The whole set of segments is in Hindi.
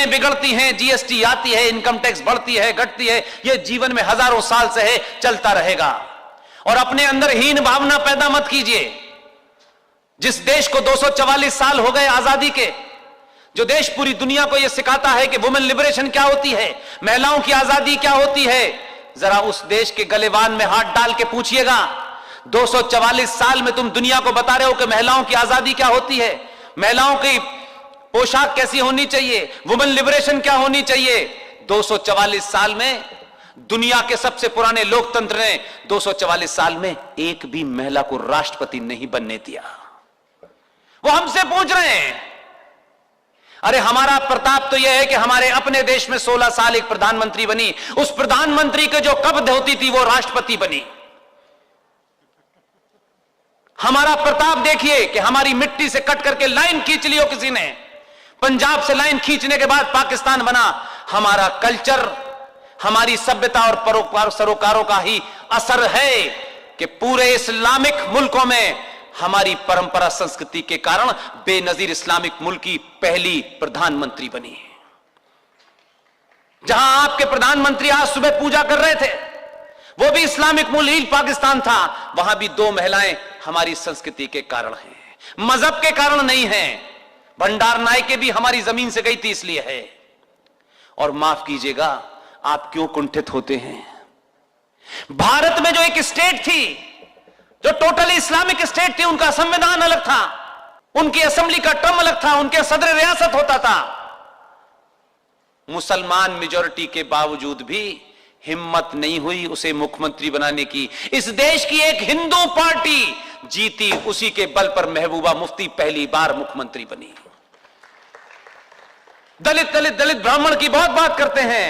नीतियां बिगड़ती हैं, जीएसटी आती है, इनकम टैक्स बढ़ती है, घटती है, यह जीवन में हजारों साल से है, चलता रहेगा। और अपने अंदर हीन भावना पैदा मत कीजिए। जिस देश को 244 साल हो गए आजादी के, जो देश पूरी दुनिया को यह सिखाता है कि वुमेन लिबरेशन क्या होती है, महिलाओं की आजादी क्या होती है, जरा उस देश के गलेबान में हाथ डाल के पूछिएगा। 244 साल में तुम दुनिया को बता रहे हो कि महिलाओं की आजादी क्या होती है, महिलाओं की पोशाक कैसी होनी चाहिए, वुमेन लिबरेशन क्या होनी चाहिए। 244 साल में दुनिया के सबसे पुराने लोकतंत्र ने 244 साल में एक भी महिला को राष्ट्रपति नहीं बनने दिया। वो हमसे पूछ रहे हैं। अरे हमारा प्रताप तो यह है कि हमारे अपने देश में 16 साल एक प्रधानमंत्री बनी, उस प्रधानमंत्री के जो कब्ज होती थी वो राष्ट्रपति बनी। हमारा प्रताप देखिए कि हमारी मिट्टी से कट करके लाइन खींच लियो किसी ने, पंजाब से लाइन खींचने के बाद पाकिस्तान बना। हमारा कल्चर, हमारी सभ्यता और परोपकार सरोकारों का ही असर है कि पूरे इस्लामिक मुल्कों में हमारी परंपरा संस्कृति के कारण बेनजीर इस्लामिक मुल्क की पहली प्रधानमंत्री बनी है। जहां आपके प्रधानमंत्री आज सुबह पूजा कर रहे थे, वो भी इस्लामिक मुल्क पाकिस्तान था, वहां भी 2 महिलाएं हमारी संस्कृति के कारण हैं, मजहब के कारण नहीं है। भंडार नायके भी हमारी जमीन से गई थी इसलिए है। और माफ कीजिएगा, आप क्यों कुंठित होते हैं? भारत में जो एक स्टेट थी, जो टोटली इस्लामिक स्टेट थी, उनका संविधान अलग था, उनकी असेंबली का टर्म अलग था, उनके सदर रियासत होता था। मुसलमान मेजॉरिटी के बावजूद भी हिम्मत नहीं हुई उसे मुख्यमंत्री बनाने की। इस देश की एक हिंदू पार्टी जीती, उसी के बल पर महबूबा मुफ्ती पहली बार मुख्यमंत्री बनी। दलित दलित दलित ब्राह्मण की बहुत बात करते हैं।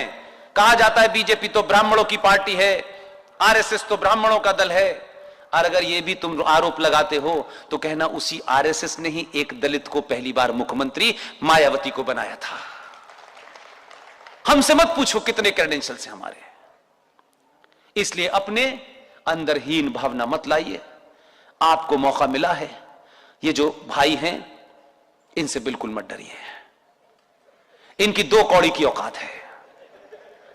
कहा जाता है बीजेपी तो ब्राह्मणों की पार्टी है, आरएसएस तो ब्राह्मणों का दल है। और अगर यह भी तुम आरोप लगाते हो तो कहना उसी आरएसएस ने ही एक दलित को पहली बार मुख्यमंत्री मायावती को बनाया था। हमसे मत पूछो कितने क्रेडेंशियल्स हैं हमारे। इसलिए अपने अंदर हीन भावना मत लाइए। आपको मौका मिला है, ये जो भाई हैं इनसे बिल्कुल मत डरिए। इनकी 2 कौड़ी की औकात है,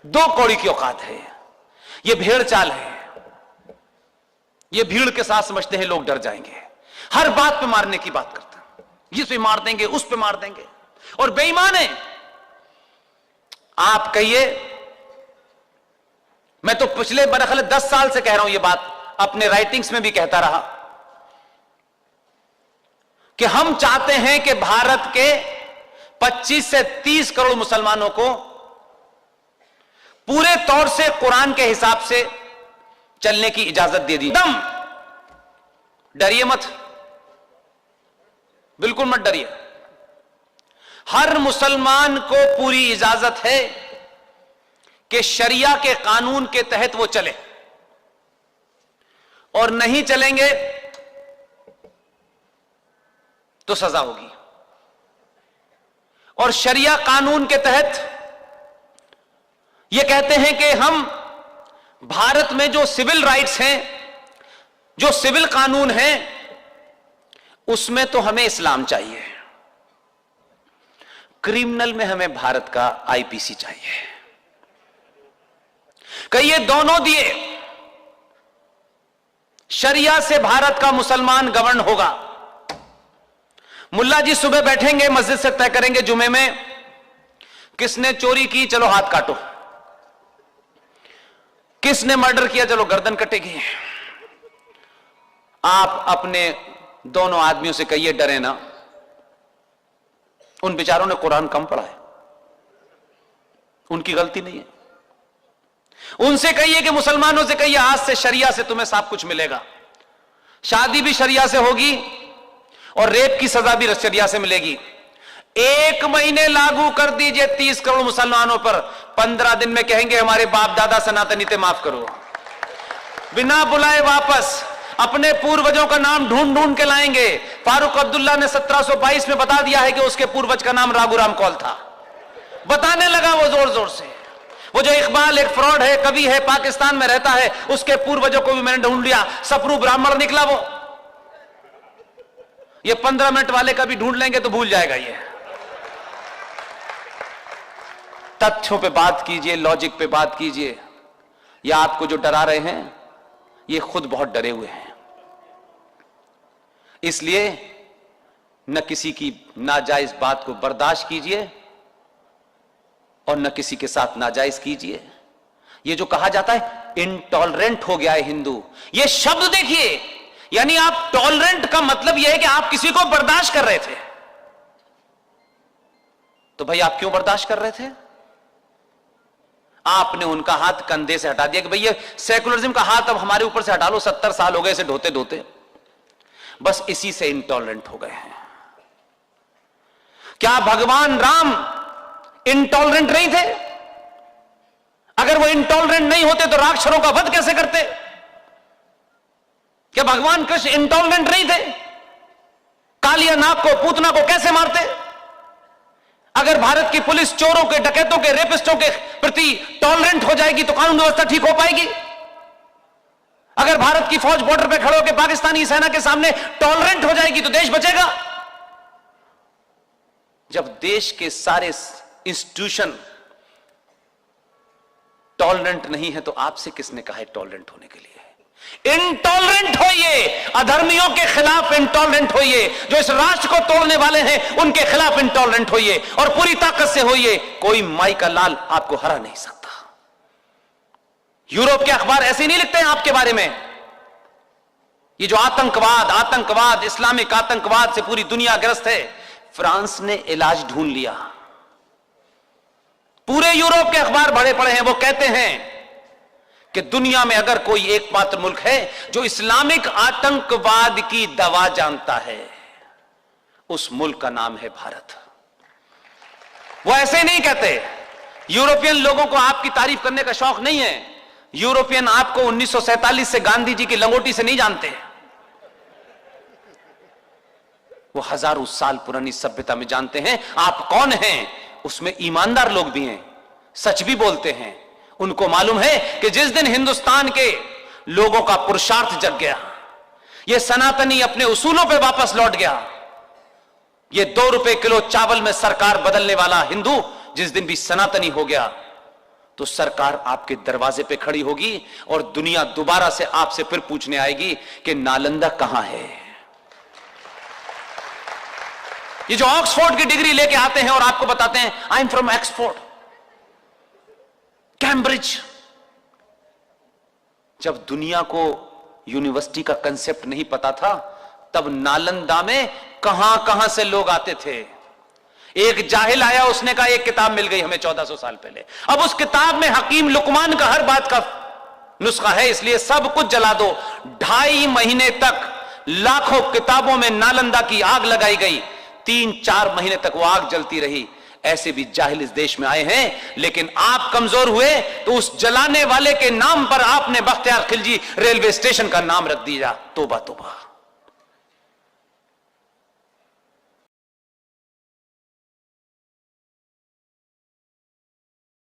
2 कौड़ी की औकात है। ये भेड़ चाल है, ये भीड़ के साथ समझते हैं लोग डर जाएंगे, हर बात पे मारने की बात करते हैं, इस पे मार देंगे, उस पे मार देंगे, और बेईमान है। आप कहिए, मैं तो पिछले बरखल 10 साल से कह रहा हूं ये बात, अपने राइटिंग्स में भी कहता रहा कि हम चाहते हैं कि भारत के 25 से 30 करोड़ मुसलमानों को पूरे तौर से कुरान के हिसाब से चलने की इजाजत दे दी। एकदम डरिए मत, बिल्कुल मत डरिए। हर मुसलमान को पूरी इजाजत है कि शरिया के कानून के तहत वो चले, और नहीं चलेंगे तो सजा होगी। और शरिया कानून के तहत ये कहते हैं कि हम भारत में जो सिविल राइट्स हैं, जो सिविल कानून हैं, उसमें तो हमें इस्लाम चाहिए, क्रिमिनल में हमें भारत का आईपीसी चाहिए। कहिए दोनों दिए, शरिया से भारत का मुसलमान गवर्न होगा। मुल्ला जी सुबह बैठेंगे, मस्जिद से तय करेंगे जुमे में, किसने चोरी की चलो हाथ काटो, किसने मर्डर किया चलो गर्दन कटेगी। आप अपने दोनों आदमियों से कहिए डरे ना, उन बेचारों ने कुरान कम पढ़ा है, उनकी गलती नहीं है। उनसे कहिए कि मुसलमानों से कहिए आज से शरिया से तुम्हें सब कुछ मिलेगा, शादी भी शरिया से होगी और रेप की सजा भी शरिया से मिलेगी। 1 महीने लागू कर दीजिए 30 करोड़ मुसलमानों पर, 15 दिन में कहेंगे हमारे बाप दादा सनातनी थे माफ करो। बिना बुलाए वापस अपने पूर्वजों का नाम ढूंढ ढूंढ के लाएंगे। फारूक अब्दुल्ला ने 1722 में बता दिया है कि उसके पूर्वज का नाम राघुराम कौल था, बताने लगा वो जोर जोर से। वो जो इकबाल एक फ्रॉड है, कवि है, पाकिस्तान में रहता है, उसके पूर्वजों को भी मैंने ढूंढ लिया, सपरू ब्राह्मण निकला वो। ये 15 मिनट वाले का भी ढूंढ लेंगे तो भूल जाएगा ये। तथ्यों पे बात कीजिए, लॉजिक पे बात कीजिए। या आपको जो डरा रहे हैं ये खुद बहुत डरे हुए हैं। इसलिए न किसी की नाजायज बात को बर्दाश्त कीजिए और न किसी के साथ नाजायज कीजिए। ये जो कहा जाता है इंटॉलरेंट हो गया है हिंदू, ये शब्द देखिए, यानी आप टॉलरेंट का मतलब यह है कि आप किसी को बर्दाश्त कर रहे थे। तो भाई आप क्यों बर्दाश्त कर रहे थे? आपने उनका हाथ कंधे से हटा दिया कि भैया सेकुलरिज्म का हाथ अब हमारे ऊपर से हटा लो, 70 साल हो गए इसे ढोते ढोते। बस इसी से इंटॉलरेंट हो गए हैं। क्या भगवान राम इंटॉलरेंट नहीं थे? अगर वो इंटॉलरेंट नहीं होते तो राक्षसों का वध कैसे करते? क्या भगवान कृष्ण इंटॉलरेंट नहीं थे? कालिया नाग को, पूतना को कैसे मारते? अगर भारत की पुलिस चोरों के, डकैतों के, रेपिस्टों के प्रति टॉलरेंट हो जाएगी तो कानून व्यवस्था ठीक हो पाएगी? अगर भारत की फौज बॉर्डर पे खड़े होकर पाकिस्तानी सेना के सामने टॉलरेंट हो जाएगी तो देश बचेगा? जब देश के सारे इंस्टीट्यूशन टॉलरेंट नहीं है तो आपसे किसने कहा है टॉलरेंट होने के लिए? इंटॉलरेंट होइए, अधर्मियों के खिलाफ इंटॉलरेंट होइए, जो इस राष्ट्र को तोड़ने वाले हैं उनके खिलाफ इंटॉलरेंट होइए और पूरी ताकत से होइए। कोई माई का लाल आपको हरा नहीं सकता। यूरोप के अखबार ऐसे नहीं लिखते हैं आपके बारे में। ये जो आतंकवाद, इस्लामिक आतंकवाद से पूरी दुनिया ग्रस्त है, फ्रांस ने इलाज ढूंढ लिया। पूरे यूरोप के अखबार बड़े पड़े हैं, वो कहते हैं कि दुनिया में अगर कोई एकमात्र मुल्क है जो इस्लामिक आतंकवाद की दवा जानता है, उस मुल्क का नाम है भारत। वो ऐसे नहीं कहते। यूरोपियन लोगों को आपकी तारीफ करने का शौक नहीं है। यूरोपियन आपको 1947 से गांधी जी की लंगोटी से नहीं जानते। वो हजारों साल पुरानी सभ्यता में जानते हैं आप कौन हैं। उसमें ईमानदार लोग भी हैं, सच भी बोलते हैं। उनको मालूम है कि जिस दिन हिंदुस्तान के लोगों का पुरुषार्थ जग गया, ये सनातनी अपने उसूलों पे वापस लौट गया, ये 2 रुपए किलो चावल में सरकार बदलने वाला हिंदू जिस दिन भी सनातनी हो गया, तो सरकार आपके दरवाजे पे खड़ी होगी और दुनिया दोबारा से आपसे फिर पूछने आएगी कि नालंदा कहां है। ये जो ऑक्सफोर्ड की डिग्री लेके आते हैं और आपको बताते हैं I am from Oxford, Cambridge, जब दुनिया को यूनिवर्सिटी का कंसेप्ट नहीं पता था, तब नालंदा में कहां कहां से लोग आते थे। एक जाहिल आया, उसने कहा एक किताब मिल गई हमें 1400 साल पहले। अब उस किताब में हकीम लुकमान का हर बात का नुस्खा है, इसलिए सब कुछ जला दो। 2.5 महीने तक लाखों किताबों में नालंदा की आग लगाई गई। 3-4 महीने तक वो आग जलती रही। ऐसे भी जाहिल इस देश में आए हैं, लेकिन आप कमजोर हुए तो उस जलाने वाले के नाम पर आपने बख्तियार खिलजी रेलवे स्टेशन का नाम रख दिया। तौबा तौबा।